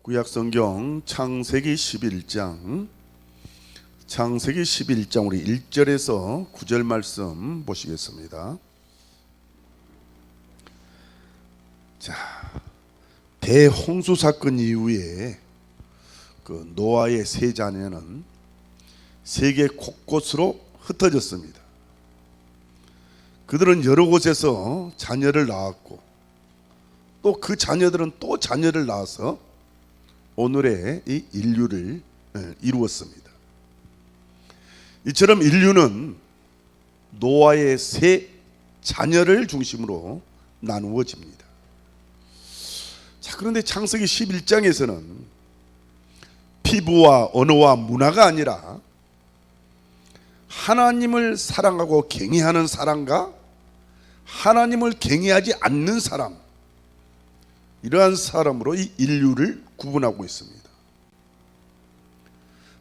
구약성경 창세기 11장 우리 1절에서 9절 말씀 보시겠습니다. 자, 대홍수 사건 이후에 그 노아의 세 자녀는 세계 곳곳으로 흩어졌습니다. 그들은 여러 곳에서 자녀를 낳았고 또 그 자녀들은 또 자녀를 낳아서 오늘의 이 인류를 이루었습니다. 이처럼 인류는 노아의 세 자녀를 중심으로 나누어집니다. 자, 그런데 창세기 11장에서는 피부와 언어와 문화가 아니라 하나님을 사랑하고 경외하는 사람과 하나님을 경외하지 않는 사람, 이러한 사람으로 이 인류를 구분하고 있습니다.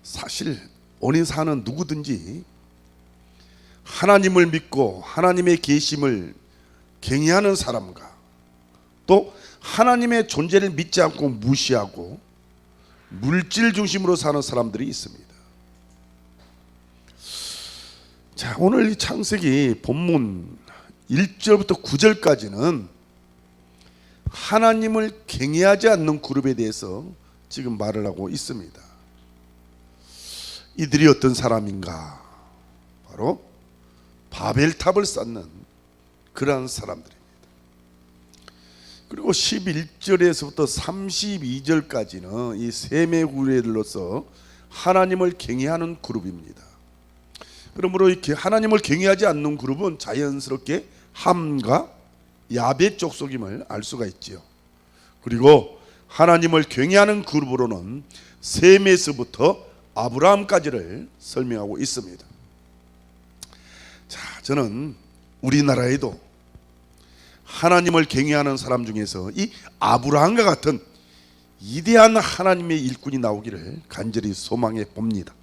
사실 오늘 사는 누구든지 하나님을 믿고 하나님의 계심을 경외하는 사람과 또 하나님의 존재를 믿지 않고 무시하고 물질 중심으로 사는 사람들이 있습니다. 자, 오늘 이 창세기 본문 1절부터 9절까지는 하나님을 경외하지 않는 그룹에 대해서 지금 말을 하고 있습니다. 이들이 어떤 사람인가? 바로 바벨탑을 쌓는 그러한 사람들입니다. 그리고 11절에서부터 32절까지는 이 셈의 후예들로서 하나님을 경외하는 그룹입니다. 그러므로 이렇게 하나님을 경외하지 않는 그룹은 자연스럽게 함과 야벳 족속임을 알 수가 있지요. 그리고 하나님을 경외하는 그룹으로는 셈에서부터 아브라함까지를 설명하고 있습니다. 자, 저는 우리나라에도 하나님을 경외하는 사람 중에서 이 아브라함과 같은 위대한 하나님의 일꾼이 나오기를 간절히 소망해 봅니다.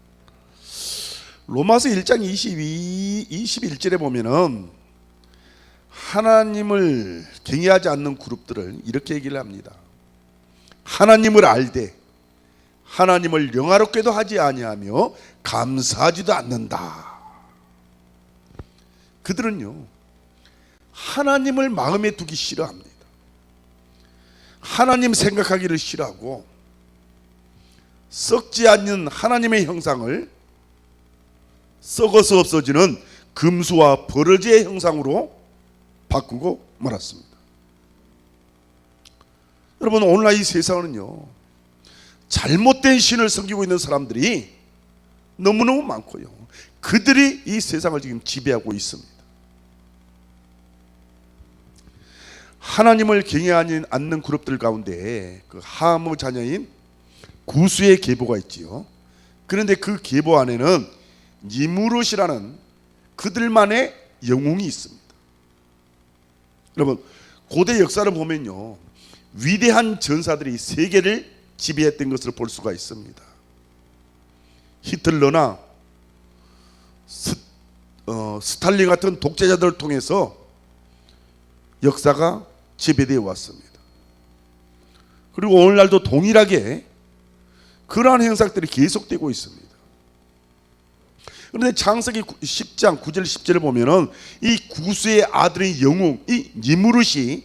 로마서 1장 21절에 보면은 하나님을 경외하지 않는 그룹들을 이렇게 얘기를 합니다. 하나님을 알되 하나님을 영화롭게도 하지 아니하며 감사하지도 않는다. 그들은요, 하나님을 마음에 두기 싫어합니다. 하나님 생각하기를 싫어하고 썩지 않는 하나님의 형상을 썩어서 없어지는 금수와 버러지의 형상으로 바꾸고 말았습니다. 여러분, 오늘날 이 세상은요, 잘못된 신을 섬기고 있는 사람들이 너무너무 많고요, 그들이 이 세상을 지금 지배하고 있습니다. 하나님을 경외하지 않는 그룹들 가운데 그 함의 자녀인 구스의 계보가 있지요. 그런데 그 계보 안에는 니무롯이라는 그들만의 영웅이 있습니다. 여러분, 고대 역사를 보면요, 위대한 전사들이 세계를 지배했던 것을 볼 수가 있습니다. 히틀러나 스탈린 같은 독재자들을 통해서 역사가 지배되어 왔습니다. 그리고 오늘날도 동일하게 그러한 행사들이 계속되고 있습니다. 그런데 창세기 10장 9절 10절을 보면은 이 구스의 아들인 영웅 이 니무롯이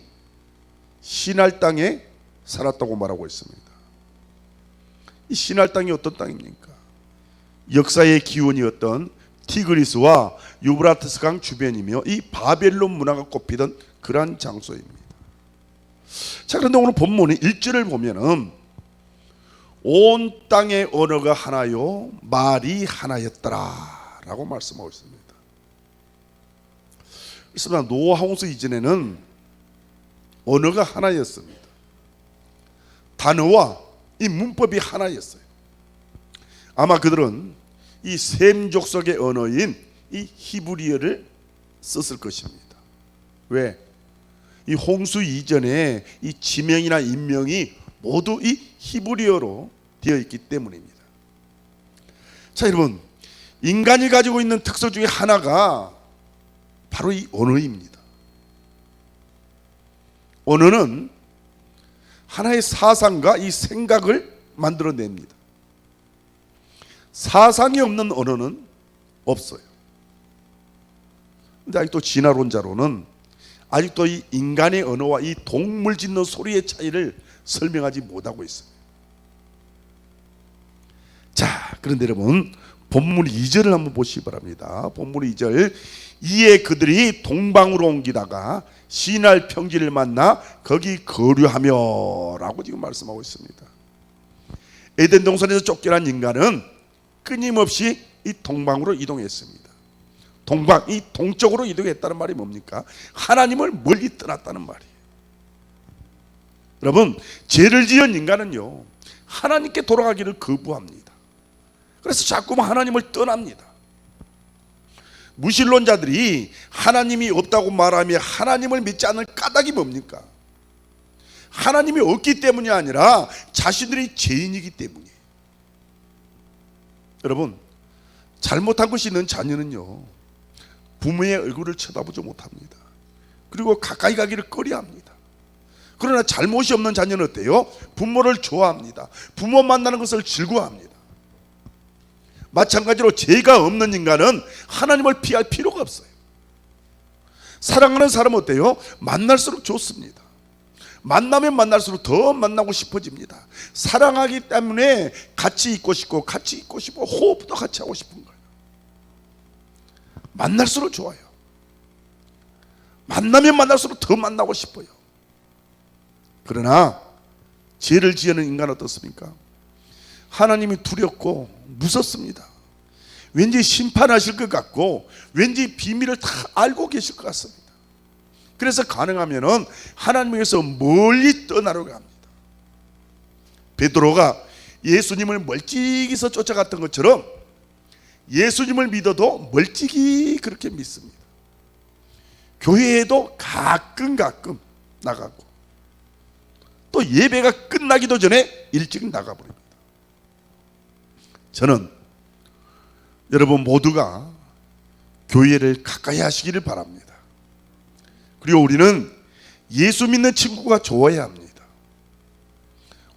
시날 땅에 살았다고 말하고 있습니다. 이 시날 땅이 어떤 땅입니까? 역사의 기원이었던 티그리스와 유브라테스 강 주변이며 이 바벨론 문화가 꼽히던 그러한 장소입니다. 자, 그런데 오늘 본문의 1절을 보면은 온 땅의 언어가 하나요 말이 하나였더라 라고 말씀하고 있습니다. 그렇습니다. 노아 홍수 이전에는 언어가 하나였습니다. 단어와 이 문법이 하나였어요. 아마 그들은 이 셈 족속의 언어인 이 히브리어를 썼을 것입니다. 왜? 이 홍수 이전에 이 지명이나 인명이 모두 이 히브리어로 되어 있기 때문입니다. 자, 여러분, 인간이 가지고 있는 특성 중에 하나가 바로 이 언어입니다. 언어는 하나의 사상과 이 생각을 만들어냅니다. 사상이 없는 언어는 없어요. 근데 아직도 진화론자로는 아직도 이 인간의 언어와 이 동물 짖는 소리의 차이를 설명하지 못하고 있어요. 자, 그런데 여러분 본문 2절을 한번 보시기 바랍니다. 본문 2절, 이에 그들이 동방으로 옮기다가 시날 평지를 만나 거기 거류하며 라고 지금 말씀하고 있습니다. 에덴 동산에서 쫓겨난 인간은 끊임없이 이 동방으로 이동했습니다. 동방, 이 동쪽으로 이동했다는 말이 뭡니까? 하나님을 멀리 떠났다는 말이에요. 여러분, 죄를 지은 인간은요 하나님께 돌아가기를 거부합니다. 그래서 자꾸만 하나님을 떠납니다. 무신론자들이 하나님이 없다고 말하며 하나님을 믿지 않는 까닭이 뭡니까? 하나님이 없기 때문이 아니라 자신들이 죄인이기 때문이에요. 여러분, 잘못한 것이 있는 자녀는요 부모의 얼굴을 쳐다보지 못합니다. 그리고 가까이 가기를 꺼려합니다. 그러나 잘못이 없는 자녀는 어때요? 부모를 좋아합니다. 부모 만나는 것을 즐거워합니다. 마찬가지로 죄가 없는 인간은 하나님을 피할 필요가 없어요. 사랑하는 사람은 어때요? 만날수록 좋습니다. 만나면 만날수록 더 만나고 싶어집니다. 사랑하기 때문에 같이 있고 싶고 같이 있고 싶고 호흡도 같이 하고 싶은 거예요. 만날수록 좋아요. 만나면 만날수록 더 만나고 싶어요. 그러나 죄를 지으는 인간은 어떻습니까? 하나님이 두렵고 무섭습니다. 왠지 심판하실 것 같고 왠지 비밀을 다 알고 계실 것 같습니다. 그래서 가능하면 하나님에게서 멀리 떠나려고 합니다. 베드로가 예수님을 멀찍이서 쫓아갔던 것처럼 예수님을 믿어도 멀찍이 그렇게 믿습니다. 교회에도 가끔 나가고 또 예배가 끝나기도 전에 일찍 나가버립니다. 저는 여러분 모두가 교회를 가까이 하시기를 바랍니다. 그리고 우리는 예수 믿는 친구가 좋아야 합니다.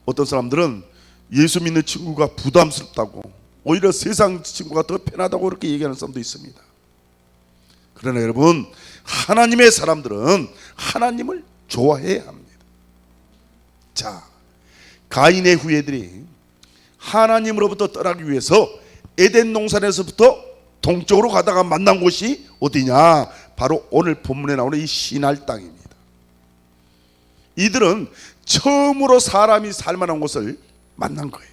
어떤 사람들은 예수 믿는 친구가 부담스럽다고, 오히려 세상 친구가 더 편하다고 그렇게 얘기하는 사람도 있습니다. 그러나 여러분, 하나님의 사람들은 하나님을 좋아해야 합니다. 자, 가인의 후예들이 하나님으로부터 떠나기 위해서 에덴 동산에서부터 동쪽으로 가다가 만난 곳이 어디냐? 바로 오늘 본문에 나오는 이 시날 땅입니다. 이들은 처음으로 사람이 살만한 곳을 만난 거예요.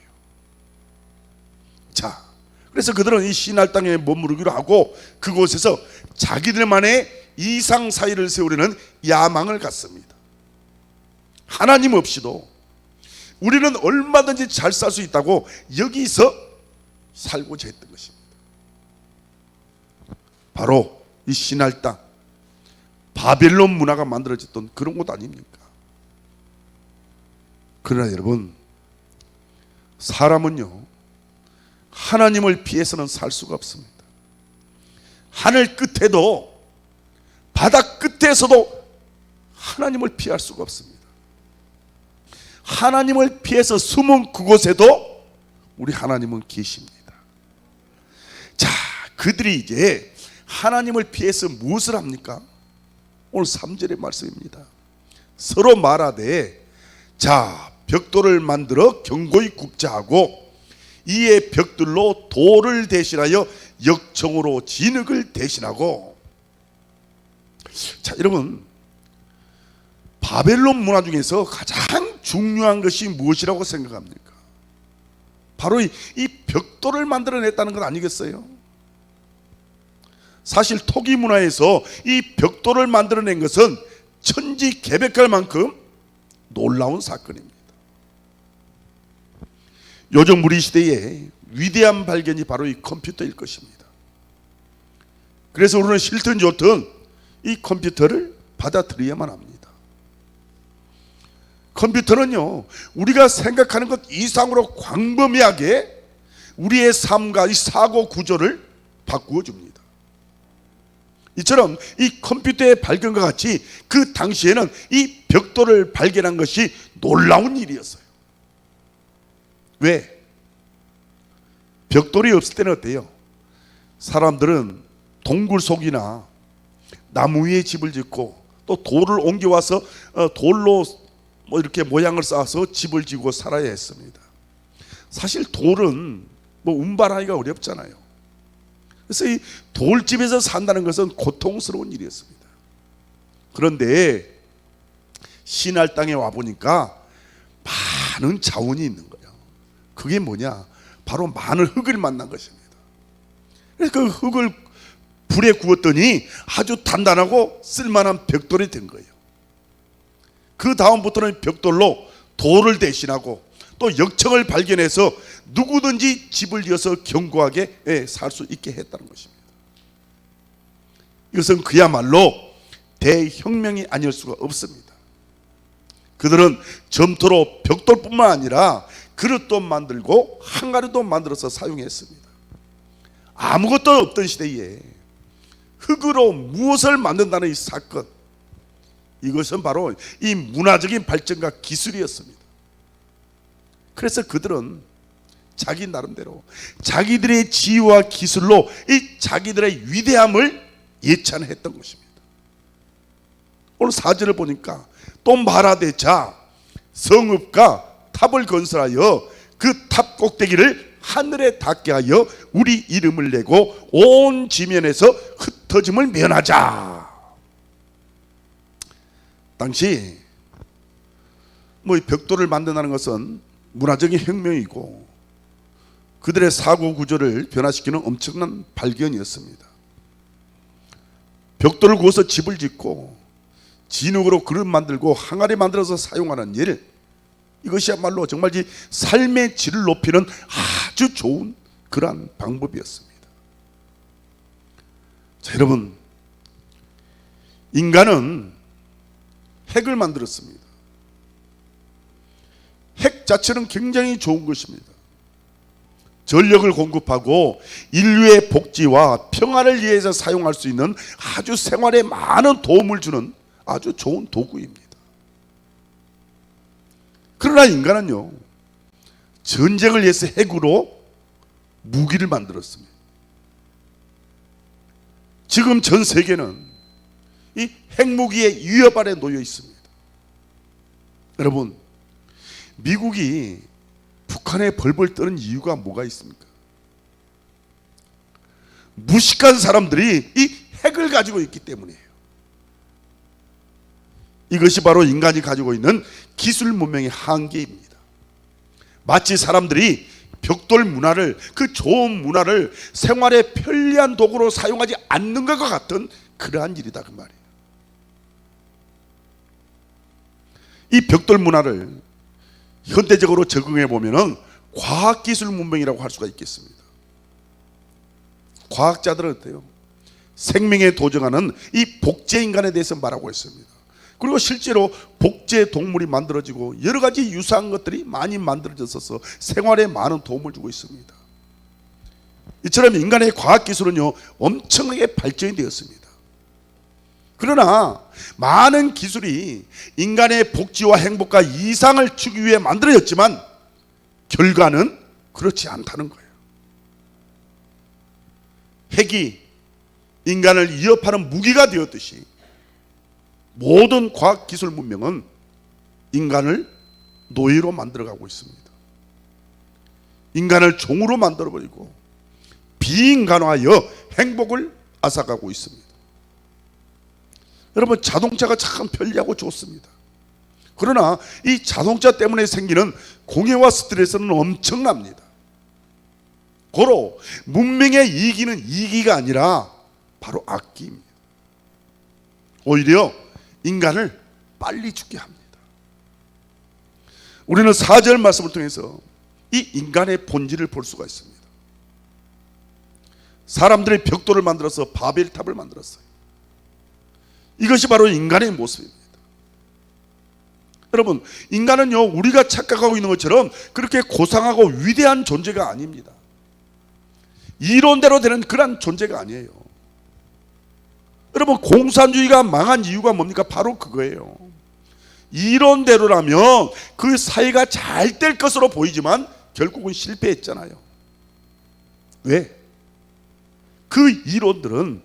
자, 그래서 그들은 이 시날 땅에 머무르기로 하고 그곳에서 자기들만의 이상 사이를 세우려는 야망을 갖습니다. 하나님 없이도 우리는 얼마든지 잘 살 수 있다고 여기서 살고자 했던 것입니다. 바로 이 시날 땅, 바벨론 문화가 만들어졌던 그런 곳 아닙니까? 그러나 여러분, 사람은요 하나님을 피해서는 살 수가 없습니다. 하늘 끝에도 바다 끝에서도 하나님을 피할 수가 없습니다. 하나님을 피해서 숨은 그곳에도 우리 하나님은 계십니다. 자, 그들이 이제 하나님을 피해서 무엇을 합니까? 오늘 3절의 말씀입니다. 서로 말하되, 자, 벽돌을 만들어 견고히 굽자 하고 이에 벽돌로 돌을 대신하여 역청으로 진흙을 대신하고. 자, 여러분, 바벨론 문화 중에서 가장 중요한 것이 무엇이라고 생각합니까? 바로 이 벽돌을 만들어냈다는 것 아니겠어요? 사실 토기 문화에서 이 벽돌을 만들어낸 것은 천지개벽할 만큼 놀라운 사건입니다. 요즘 우리 시대의 위대한 발견이 바로 이 컴퓨터일 것입니다. 그래서 우리는 싫든 좋든 이 컴퓨터를 받아들여야만 합니다. 컴퓨터는요, 우리가 생각하는 것 이상으로 광범위하게 우리의 삶과 이 사고 구조를 바꾸어 줍니다. 이처럼 이 컴퓨터의 발견과 같이 그 당시에는 이 벽돌을 발견한 것이 놀라운 일이었어요. 왜? 벽돌이 없을 때는 어때요? 사람들은 동굴 속이나 나무 위에 집을 짓고 또 돌을 옮겨와서 돌로 뭐 이렇게 모양을 쌓아서 집을 지고 살아야 했습니다. 사실 돌은 뭐 운반하기가 어렵잖아요. 그래서 이 돌집에서 산다는 것은 고통스러운 일이었습니다. 그런데 신할 땅에 와 보니까 많은 자원이 있는 거예요. 그게 뭐냐? 바로 많은 흙을 만난 것입니다. 그래서 그 흙을 불에 구웠더니 아주 단단하고 쓸만한 벽돌이 된 거예요. 그 다음부터는 벽돌로 돌을 대신하고 또 역청을 발견해서 누구든지 집을 지어서 견고하게 살 수 있게 했다는 것입니다. 이것은 그야말로 대혁명이 아닐 수가 없습니다. 그들은 점토로 벽돌뿐만 아니라 그릇도 만들고 항아리도 만들어서 사용했습니다. 아무것도 없던 시대에 흙으로 무엇을 만든다는 이 사건, 이것은 바로 이 문화적인 발전과 기술이었습니다. 그래서 그들은 자기 나름대로 자기들의 지혜와 기술로 이 자기들의 위대함을 예찬했던 것입니다. 오늘 4절을 보니까 또 말하되자 성읍과 탑을 건설하여 그 탑 꼭대기를 하늘에 닿게 하여 우리 이름을 내고 온 지면에서 흩어짐을 면하자. 당시 뭐 이 벽돌을 만든다는 것은 문화적인 혁명이고 그들의 사고 구조를 변화시키는 엄청난 발견이었습니다. 벽돌을 구워서 집을 짓고 진흙으로 그릇 만들고 항아리 만들어서 사용하는 일, 이것이야말로 정말 삶의 질을 높이는 아주 좋은 그러한 방법이었습니다. 자, 여러분, 인간은 핵을 만들었습니다. 핵 자체는 굉장히 좋은 것입니다. 전력을 공급하고 인류의 복지와 평화를 위해서 사용할 수 있는 아주 생활에 많은 도움을 주는 아주 좋은 도구입니다. 그러나 인간은요, 전쟁을 위해서 핵으로 무기를 만들었습니다. 지금 전 세계는 이 핵무기의 위협 아래 놓여 있습니다. 여러분, 미국이 북한에 벌벌 떠는 이유가 뭐가 있습니까? 무식한 사람들이 이 핵을 가지고 있기 때문이에요. 이것이 바로 인간이 가지고 있는 기술 문명의 한계입니다. 마치 사람들이 벽돌 문화를, 그 좋은 문화를 생활의 편리한 도구로 사용하지 않는 것과 같은 그러한 일이다, 그 말이에요. 이 벽돌 문화를 현대적으로 적응해 보면은 과학기술 문명이라고 할 수가 있겠습니다. 과학자들은 어때요? 생명에 도전하는 이 복제 인간에 대해서 말하고 있습니다. 그리고 실제로 복제 동물이 만들어지고 여러 가지 유사한 것들이 많이 만들어져서 생활에 많은 도움을 주고 있습니다. 이처럼 인간의 과학기술은요, 엄청나게 발전이 되었습니다. 그러나 많은 기술이 인간의 복지와 행복과 이상을 주기 위해 만들어졌지만 결과는 그렇지 않다는 거예요. 핵이 인간을 위협하는 무기가 되었듯이 모든 과학기술 문명은 인간을 노예로 만들어가고 있습니다. 인간을 종으로 만들어버리고 비인간화하여 행복을 앗아가고 있습니다. 여러분, 자동차가 참 편리하고 좋습니다. 그러나 이 자동차 때문에 생기는 공해와 스트레스는 엄청납니다. 고로 문명의 이기는 이기가 아니라 바로 악기입니다. 오히려 인간을 빨리 죽게 합니다. 우리는 4절 말씀을 통해서 이 인간의 본질을 볼 수가 있습니다. 사람들이 벽돌을 만들어서 바벨탑을 만들었어요. 이것이 바로 인간의 모습입니다. 여러분, 인간은요, 우리가 착각하고 있는 것처럼 그렇게 고상하고 위대한 존재가 아닙니다. 이론대로 되는 그런 존재가 아니에요. 여러분, 공산주의가 망한 이유가 뭡니까? 바로 그거예요. 이론대로라면 그 사회가 잘 될 것으로 보이지만 결국은 실패했잖아요. 왜? 그 이론들은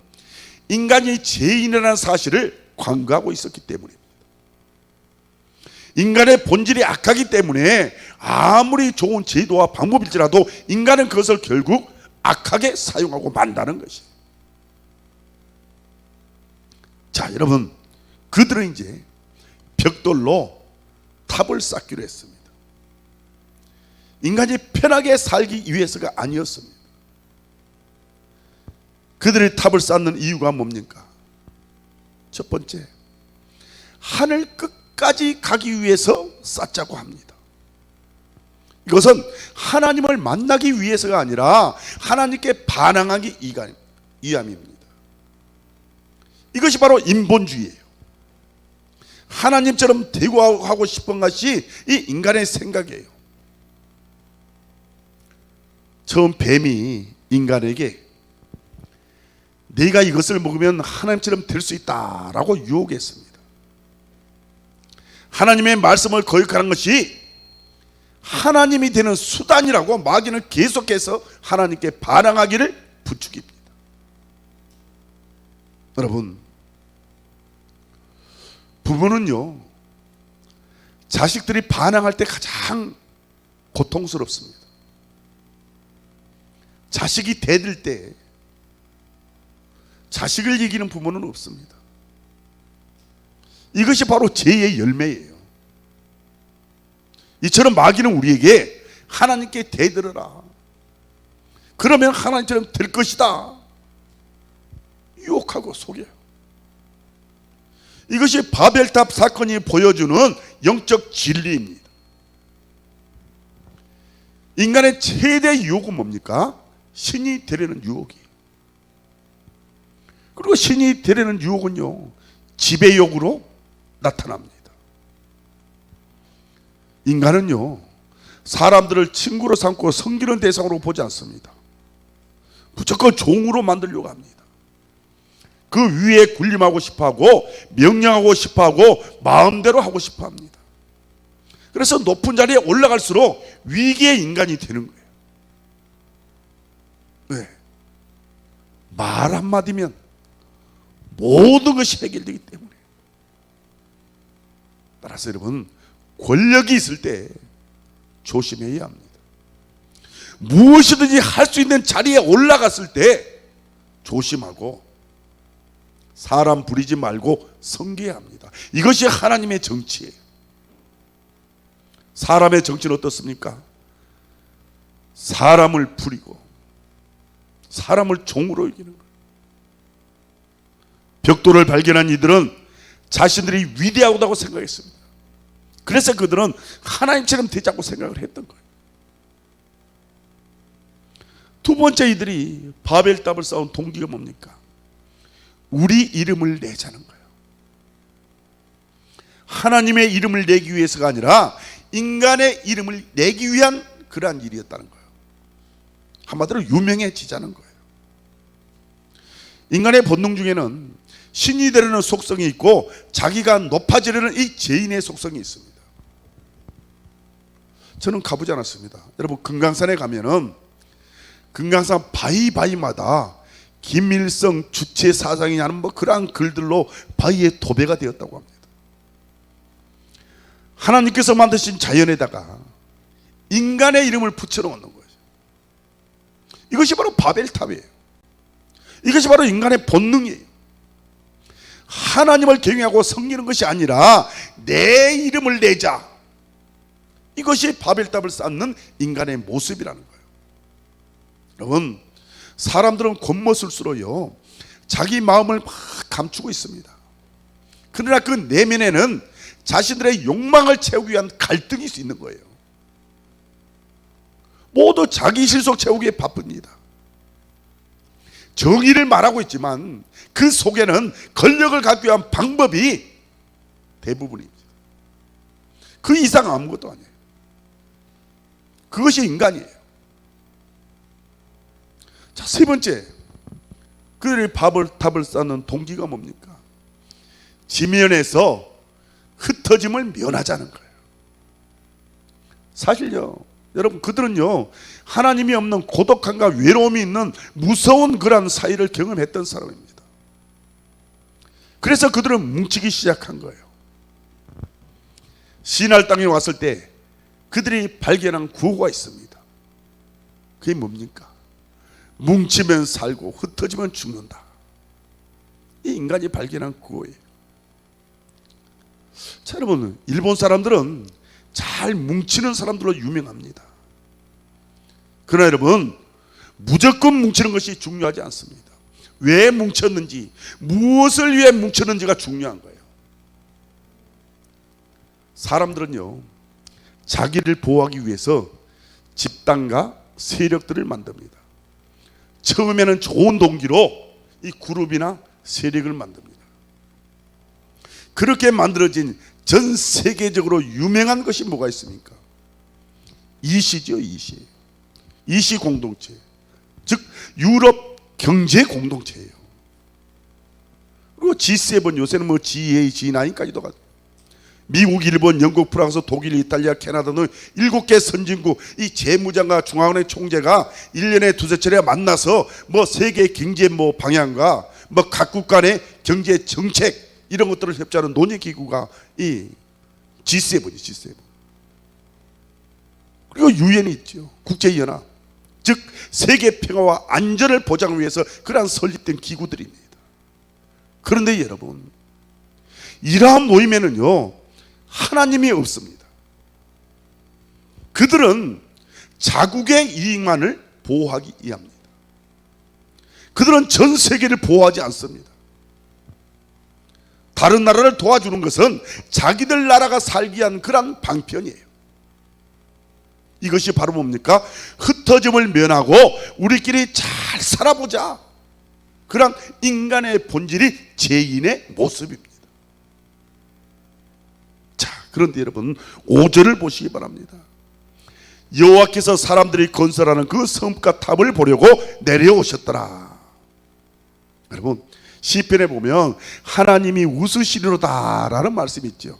인간이 죄인이라는 사실을 관고하고 있었기 때문입니다. 인간의 본질이 악하기 때문에 아무리 좋은 제도와 방법일지라도 인간은 그것을 결국 악하게 사용하고 만다는 것이에요. 자, 여러분, 그들은 이제 벽돌로 탑을 쌓기로 했습니다. 인간이 편하게 살기 위해서가 아니었습니다. 그들이 탑을 쌓는 이유가 뭡니까? 첫 번째, 하늘 끝까지 가기 위해서 쌓자고 합니다. 이것은 하나님을 만나기 위해서가 아니라 하나님께 반항하기 위함입니다. 이것이 바로 인본주의예요. 하나님처럼 되고 싶은 것이 이 인간의 생각이에요. 처음 뱀이 인간에게 네가 이것을 먹으면 하나님처럼 될 수 있다라고 유혹했습니다. 하나님의 말씀을 거역하는 것이 하나님이 되는 수단이라고 마귀는 계속해서 하나님께 반항하기를 부추깁니다. 여러분, 부모는요, 자식들이 반항할 때 가장 고통스럽습니다. 자식이 대들 때 자식을 이기는 부모는 없습니다. 이것이 바로 죄의 열매예요. 이처럼 마귀는 우리에게 하나님께 대들어라, 그러면 하나님처럼 될 것이다, 유혹하고 속여요. 이것이 바벨탑 사건이 보여주는 영적 진리입니다. 인간의 최대 유혹은 뭡니까? 신이 되려는 유혹이. 그리고 신이 되려는 유혹은요, 지배욕으로 나타납니다. 인간은요, 사람들을 친구로 삼고 섬기는 대상으로 보지 않습니다. 무조건 종으로 만들려고 합니다. 그 위에 군림하고 싶어하고 명령하고 싶어하고 마음대로 하고 싶어합니다. 그래서 높은 자리에 올라갈수록 위기의 인간이 되는 거예요. 왜? 말 한마디면 모든 것이 해결되기 때문에. 따라서 여러분, 권력이 있을 때 조심해야 합니다. 무엇이든지 할 수 있는 자리에 올라갔을 때 조심하고 사람 부리지 말고 섬겨야 합니다. 이것이 하나님의 정치예요. 사람의 정치는 어떻습니까? 사람을 부리고 사람을 종으로 여기는 거예요. 벽돌을 발견한 이들은 자신들이 위대하다고 생각했습니다. 그래서 그들은 하나님처럼 되자고 생각을 했던 거예요. 두 번째, 이들이 바벨탑을 쌓은 동기가 뭡니까? 우리 이름을 내자는 거예요. 하나님의 이름을 내기 위해서가 아니라 인간의 이름을 내기 위한 그러한 일이었다는 거예요. 한마디로 유명해지자는 거예요. 인간의 본능 중에는 신이 되려는 속성이 있고 자기가 높아지려는 이 죄인의 속성이 있습니다. 저는 가보지 않았습니다. 여러분, 금강산에 가면은 금강산 바위마다 김일성 주체 사상이냐는 뭐 그러한 글들로 바위에 도배가 되었다고 합니다. 하나님께서 만드신 자연에다가 인간의 이름을 붙여놓는 거예요. 이것이 바로 바벨탑이에요. 이것이 바로 인간의 본능이에요. 하나님을 경외하고 섬기는 것이 아니라 내 이름을 내자, 이것이 바벨탑을 쌓는 인간의 모습이라는 거예요. 여러분, 사람들은 겉모술수로요 자기 마음을 막 감추고 있습니다. 그러나 그 내면에는 자신들의 욕망을 채우기 위한 갈등이 있는 거예요. 모두 자기 실속 채우기에 바쁩니다. 정의를 말하고 있지만 그 속에는 권력을 갖기 위한 방법이 대부분입니다. 그 이상 아무것도 아니에요. 그것이 인간이에요. 자, 세 번째, 그들이 바벨탑을 쌓는 동기가 뭡니까? 지면에서 흩어짐을 면하자는 거예요. 사실요, 여러분, 그들은요 하나님이 없는 고독함과 외로움이 있는 무서운 그런 사이를 경험했던 사람입니다. 그래서 그들은 뭉치기 시작한 거예요. 시날 땅에 왔을 때 그들이 발견한 구호가 있습니다. 그게 뭡니까? 뭉치면 살고 흩어지면 죽는다. 이 인간이 발견한 구호예요. 자, 여러분, 일본 사람들은 잘 뭉치는 사람들로 유명합니다. 그러나 여러분, 무조건 뭉치는 것이 중요하지 않습니다. 왜 뭉쳤는지, 무엇을 위해 뭉쳤는지가 중요한 거예요. 사람들은요, 자기를 보호하기 위해서 집단과 세력들을 만듭니다. 처음에는 좋은 동기로 이 그룹이나 세력을 만듭니다. 그렇게 만들어진 전 세계적으로 유명한 것이 뭐가 있습니까? 이시죠, 이시. 이시 공동체, 즉 유럽 경제 공동체예요. 그리고 G7, 요새는 뭐 G8, G9까지도 가죠. 미국, 일본, 영국, 프랑스, 독일, 이탈리아, 캐나다 등 7개 선진국 이 재무장과 중앙은행 총재가 1년에 두세 차례 만나서 뭐 세계 경제 뭐 방향과 뭐 각국 간의 경제 정책 이런 것들을 협조하는 논의 기구가 이 G7이 G7. 그리고 유엔이 있죠. 국제연합. 즉 세계 평화와 안전을 보장하기 위해서 그러한 설립된 기구들입니다. 그런데 여러분, 이러한 모임에는요 하나님이 없습니다. 그들은 자국의 이익만을 보호하기 위함입니다. 그들은 전 세계를 보호하지 않습니다. 다른 나라를 도와주는 것은 자기들 나라가 살기 위한 그런 방편이에요. 이것이 바로 뭡니까? 흩어짐을 면하고 우리끼리 잘 살아보자. 그런 인간의 본질이 죄인의 모습입니다. 자, 그런데 여러분 5절을 보시기 바랍니다. 여호와께서 사람들이 건설하는 그 성과 탑을 보려고 내려오셨더라. 여러분 시편에 보면 하나님이 웃으시리로다 라는 말씀이 있죠.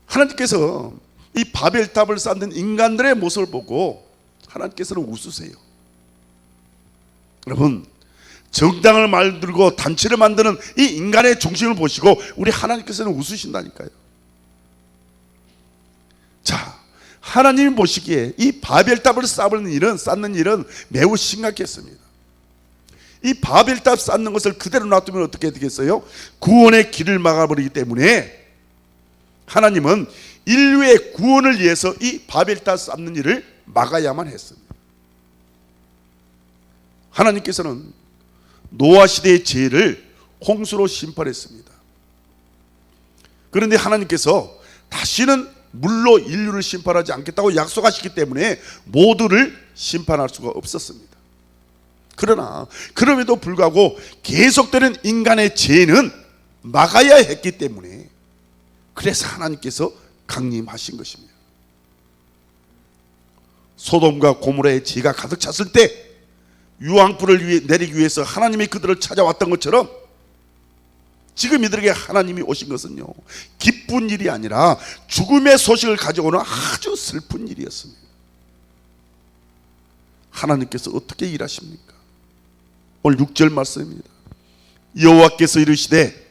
하나님께서 이 바벨탑을 쌓는 인간들의 모습을 보고 하나님께서는 웃으세요. 여러분 정당을 만들고 단체를 만드는 이 인간의 중심을 보시고 우리 하나님께서는 웃으신다니까요. 자, 하나님이 보시기에 이 바벨탑을 쌓는 일은 매우 심각했습니다. 이 바벨탑 쌓는 것을 그대로 놔두면 어떻게 되겠어요? 구원의 길을 막아버리기 때문에 하나님은 인류의 구원을 위해서 이 바벨탑 쌓는 일을 막아야만 했습니다. 하나님께서는 노아 시대의 죄를 홍수로 심판했습니다. 그런데 하나님께서 다시는 물로 인류를 심판하지 않겠다고 약속하시기 때문에 모두를 심판할 수가 없었습니다. 그러나 그럼에도 불구하고 계속되는 인간의 죄는 막아야 했기 때문에 그래서 하나님께서 강림하신 것입니다. 소돔과 고모라의 죄가 가득 찼을 때 유황불을 내리기 위해서 하나님이 그들을 찾아왔던 것처럼 지금 이들에게 하나님이 오신 것은요 기쁜 일이 아니라 죽음의 소식을 가져오는 아주 슬픈 일이었습니다. 하나님께서 어떻게 일하십니까? 오늘 6절 말씀입니다. 여호와께서 이르시되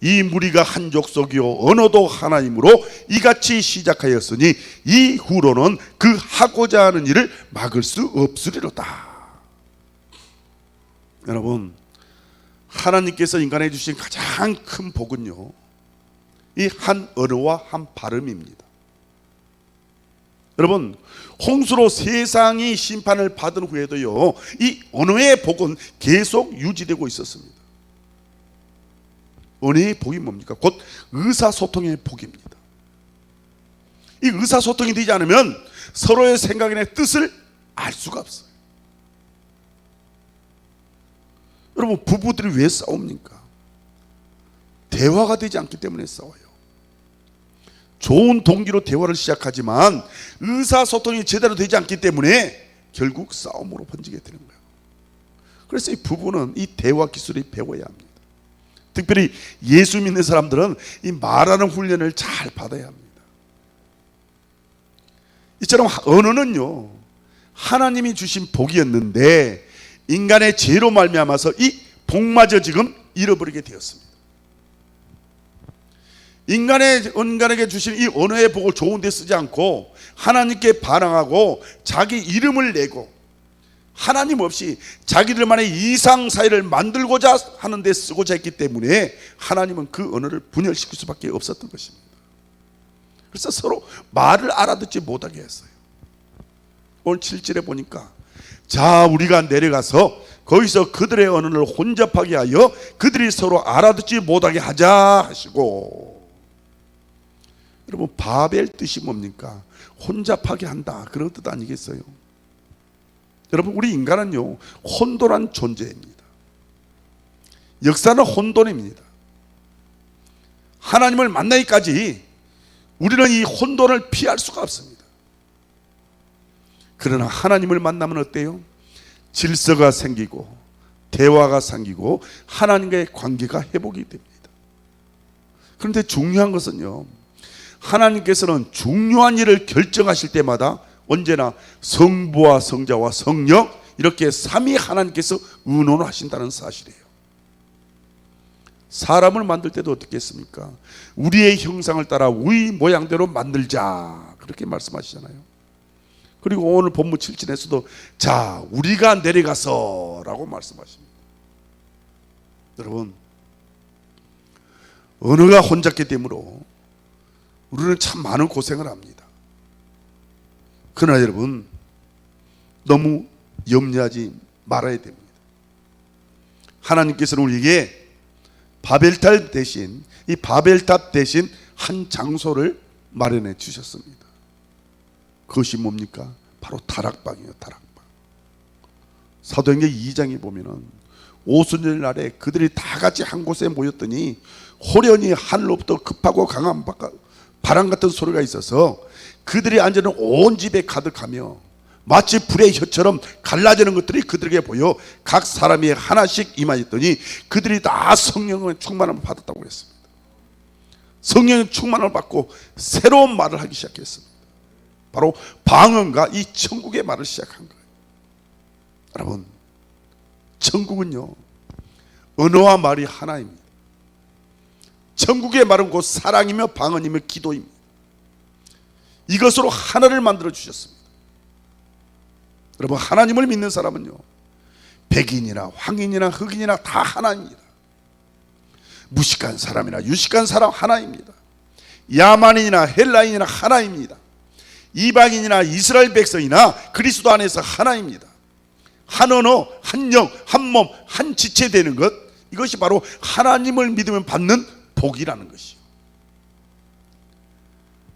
이 무리가 한 족속이요 언어도 하나이므로 이같이 시작하였으니 이후로는 그 하고자 하는 일을 막을 수 없으리로다. 여러분 하나님께서 인간에 주신 가장 큰 복은요 이 한 언어와 한 발음입니다. 여러분 홍수로 세상이 심판을 받은 후에도요 이 언어의 복은 계속 유지되고 있었습니다. 언어의 복이 뭡니까? 곧 의사소통의 복입니다. 이 의사소통이 되지 않으면 서로의 생각이나 뜻을 알 수가 없어요. 여러분 부부들이 왜 싸웁니까? 대화가 되지 않기 때문에 싸워요. 좋은 동기로 대화를 시작하지만 의사소통이 제대로 되지 않기 때문에 결국 싸움으로 번지게 되는 거예요. 그래서 이 부부는 이 대화 기술을 배워야 합니다. 특별히 예수 믿는 사람들은 이 말하는 훈련을 잘 받아야 합니다. 이처럼 언어는요, 하나님이 주신 복이었는데 인간의 죄로 말미암아서 이 복마저 지금 잃어버리게 되었습니다. 인간에게 주신 이 언어의 복을 좋은 데 쓰지 않고 하나님께 반항하고 자기 이름을 내고 하나님 없이 자기들만의 이상사회를 만들고자 하는 데 쓰고자 했기 때문에 하나님은 그 언어를 분열시킬 수밖에 없었던 것입니다. 그래서 서로 말을 알아듣지 못하게 했어요. 오늘 7절에 보니까 자, 우리가 내려가서 거기서 그들의 언어를 혼잡하게 하여 그들이 서로 알아듣지 못하게 하자 하시고. 여러분, 바벨 뜻이 뭡니까? 혼잡하게 한다, 그런 뜻 아니겠어요? 여러분, 우리 인간은요, 혼돈한 존재입니다. 역사는 혼돈입니다. 하나님을 만나기까지 우리는 이 혼돈을 피할 수가 없습니다. 그러나 하나님을 만나면 어때요? 질서가 생기고 대화가 생기고 하나님과의 관계가 회복이 됩니다. 그런데 중요한 것은요, 하나님께서는 중요한 일을 결정하실 때마다 언제나 성부와 성자와 성령, 이렇게 삼위 하나님께서 의논하신다는 사실이에요. 사람을 만들 때도 어떻게 했습니까? 우리의 형상을 따라 우리 모양대로 만들자, 그렇게 말씀하시잖아요. 그리고 오늘 본문 7절에서도 자, 우리가 내려가서 라고 말씀하십니다. 여러분, 언어가 혼잡기 때문에 우리는 참 많은 고생을 합니다. 그러나 여러분, 너무 염려하지 말아야 됩니다. 하나님께서는 우리에게 바벨탑 대신, 이 바벨탑 대신 한 장소를 마련해 주셨습니다. 그것이 뭡니까? 바로 다락방이에요. 다락방. 사도행전 2장에 보면은 오순절 날에 그들이 다 같이 한 곳에 모였더니 호련히 하늘로부터 급하고 강한 바람 같은 소리가 있어서 그들이 앉아있는 온 집에 가득하며 마치 불의 혀처럼 갈라지는 것들이 그들에게 보여 각 사람이 하나씩 임하였더니 그들이 다 성령의 충만함을 받았다고 했습니다. 성령의 충만함을 받고 새로운 말을 하기 시작했습니다. 바로 방언과 이 천국의 말을 시작한 거예요. 여러분, 천국은요, 언어와 말이 하나입니다. 천국의 말은 곧 사랑이며 방언이며 기도입니다. 이것으로 하나를 만들어 주셨습니다. 여러분, 하나님을 믿는 사람은요, 백인이나 황인이나 흑인이나 다 하나입니다. 무식한 사람이나 유식한 사람 하나입니다. 야만인이나 헬라인이나 하나입니다. 이방인이나 이스라엘 백성이나 그리스도 안에서 하나입니다. 한 언어, 한 영, 한 몸, 한 지체 되는 것, 이것이 바로 하나님을 믿으면 받는 복이라는 것이요.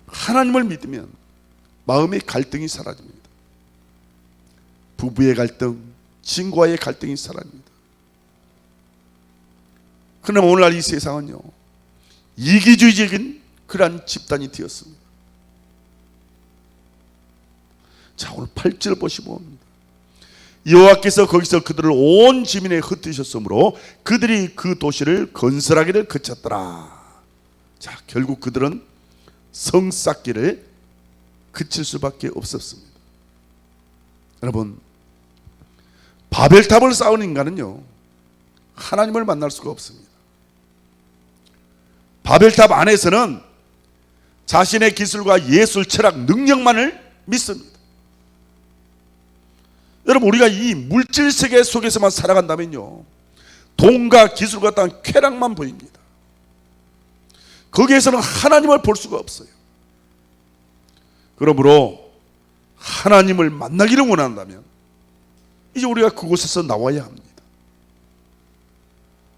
하나님을 믿으면 마음의 갈등이 사라집니다. 부부의 갈등, 친구와의 갈등이 사라집니다. 그러나 오늘날 이 세상은요, 이기주의적인 그러한 집단이 되었습니다. 자, 오늘 8절 보시면 여호와께서 거기서 그들을 온 지민에 흩으셨으므로 그들이 그 도시를 건설하기를 그쳤더라. 자, 결국 그들은 성 쌓기를 그칠 수밖에 없었습니다. 여러분, 바벨탑을 쌓은 인간은요, 하나님을 만날 수가 없습니다. 바벨탑 안에서는 자신의 기술과 예술, 철학, 능력만을 믿습니다. 여러분, 우리가 이 물질 세계 속에서만 살아간다면요, 돈과 기술과 같은 쾌락만 보입니다. 거기에서는 하나님을 볼 수가 없어요. 그러므로 하나님을 만나기를 원한다면 이제 우리가 그곳에서 나와야 합니다.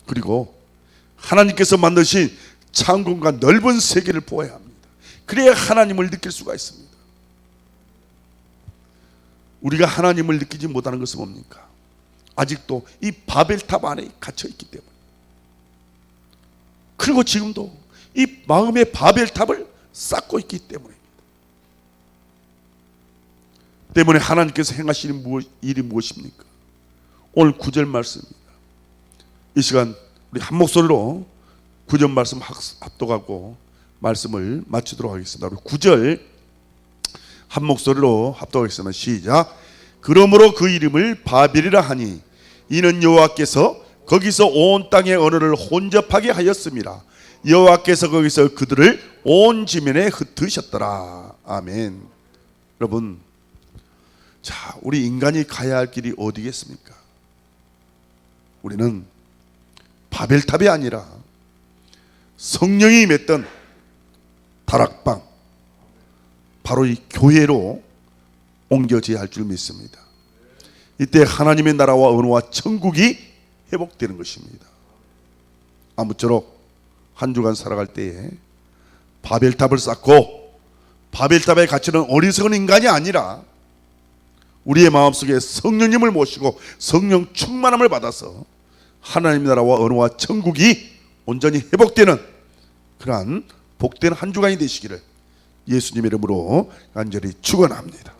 그리고 하나님께서 만드신 창공과 넓은 세계를 보아야 합니다. 그래야 하나님을 느낄 수가 있습니다. 우리가 하나님을 느끼지 못하는 것은 뭡니까? 아직도 이 바벨탑 안에 갇혀 있기 때문에. 그리고 지금도 이 마음의 바벨탑을 쌓고 있기 때문입니다. 때문에 하나님께서 행하시는 일이 무엇입니까? 오늘 9절 말씀입니다. 이 시간 우리 한 목소리로 9절 말씀 합독하고 말씀을 마치도록 하겠습니다. 우리 9절 한 목소리로 합독하겠습니다. 시작. 그러므로 그 이름을 바벨이라 하니 이는 여호와께서 거기서 온 땅의 언어를 혼접하게 하였습니다. 여호와께서 거기서 그들을 온 지면에 흩으셨더라. 아멘. 여러분, 자, 우리 인간이 가야 할 길이 어디겠습니까? 우리는 바벨탑이 아니라 성령이 맺던 다락방, 바로 이 교회로 옮겨져야 할 줄 믿습니다. 이때 하나님의 나라와 언어와 천국이 회복되는 것입니다. 아무쪼록 한 주간 살아갈 때에 바벨탑을 쌓고 바벨탑에 갇히는 어리석은 인간이 아니라 우리의 마음속에 성령님을 모시고 성령 충만함을 받아서 하나님의 나라와 언어와 천국이 온전히 회복되는 그러한 복된 한 주간이 되시기를 예수님의 이름으로 간절히 축원합니다.